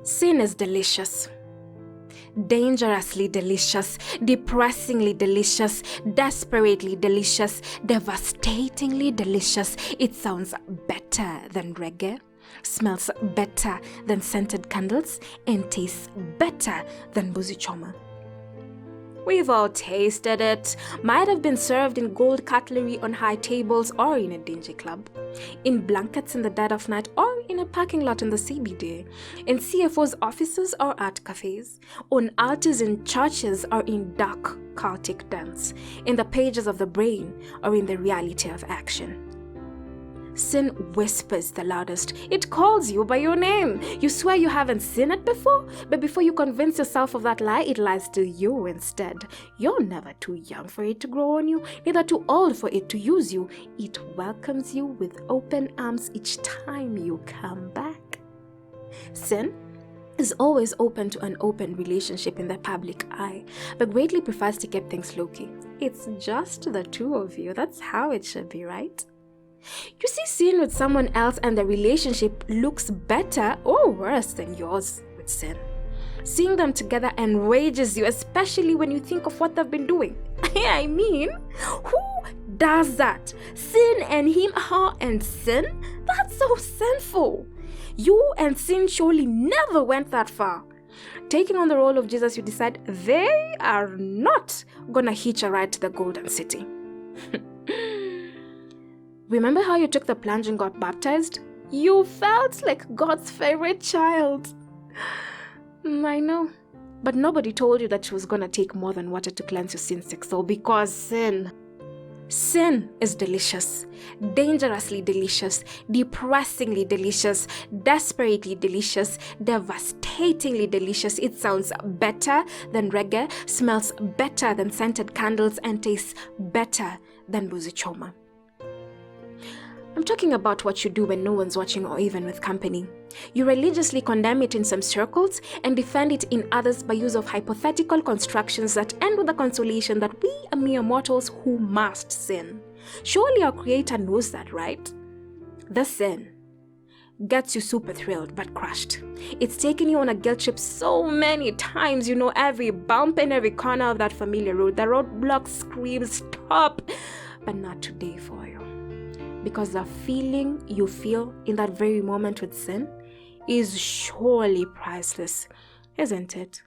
Sin is delicious. Dangerously delicious, depressingly delicious, desperately delicious, devastatingly delicious. It sounds better than reggae, smells better than scented candles, and tastes better than buzi choma. We've all tasted it. Might have been served in gold cutlery on high tables or in a dingy club, in blankets in the dead of night or in a parking lot in the CBD, in CFO's offices or art cafes, on altars in churches or in dark chaotic dens, in the pages of the brain or in the reality of action. Sin whispers the loudest. It calls you by your name. You swear you haven't seen it before, but before you convince yourself of that lie, it lies to you instead. You're never too young for it to grow on you, neither too old for it to use you. It welcomes you with open arms each time you come back. Sin is always open to an open relationship in the public eye, but greatly prefers to keep things low-key. It's just the two of you. That's how it should be, right? You see sin with someone else and the relationship looks better or worse than yours with sin. Seeing them together enrages you, especially when you think of what they've been doing. I mean, who does that? Sin and him, her and sin? That's so sinful. You and sin surely never went that far. Taking on the role of Jesus, you decide they are not gonna hitch a ride to the Golden City. Remember how you took the plunge and got baptized? You felt like God's favorite child. I know. But nobody told you that she was gonna take more than water to cleanse your sin-sick soul, because sin is delicious, dangerously delicious, depressingly delicious, desperately delicious, devastatingly delicious. It sounds better than reggae, smells better than scented candles, and tastes better than buzi choma. I'm talking about what you do when no one's watching or even with company. You religiously condemn it in some circles and defend it in others by use of hypothetical constructions that end with the consolation that we are mere mortals who must sin. Surely our Creator knows that, right? The sin gets you super thrilled but crushed. It's taken you on a guilt trip so many times. You know every bump and every corner of that familiar road. The roadblock screams stop, but not today for you. Because the feeling you feel in that very moment with sin is surely priceless, isn't it?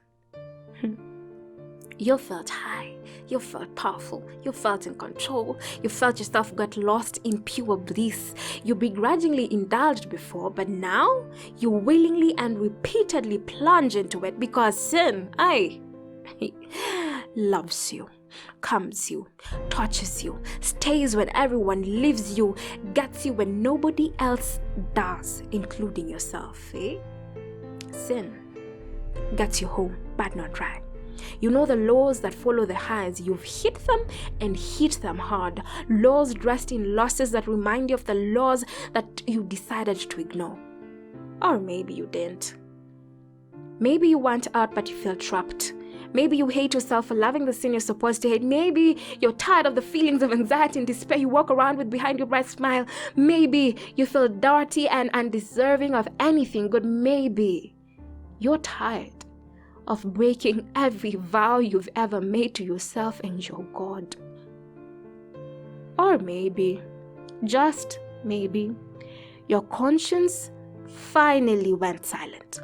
You felt high, you felt powerful, you felt in control, you felt yourself get lost in pure bliss. You begrudgingly indulged before, but now you willingly and repeatedly plunge into it because sin, loves you, comes you, touches you, stays when everyone leaves you, gets you when nobody else does, including yourself, Sin gets you home, but not right. You know the laws that follow the highs. You've hit them and hit them hard. Laws dressed in losses that remind you of the laws that you decided to ignore. Or maybe you didn't. Maybe you went out but you feel trapped. Maybe you hate yourself for loving the sin you're supposed to hate. Maybe you're tired of the feelings of anxiety and despair you walk around with behind your bright smile. Maybe you feel dirty and undeserving of anything good. Maybe you're tired of breaking every vow you've ever made to yourself and your God. Or maybe, just maybe, your conscience finally went silent.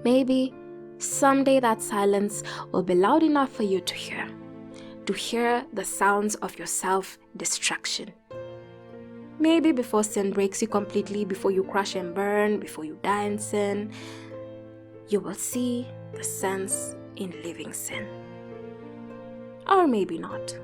Maybe someday that silence will be loud enough for you to hear the sounds of your self-destruction. Maybe before sin breaks you completely, before you crash and burn, before you die in sin, you will see the sense in living sin. Or maybe not.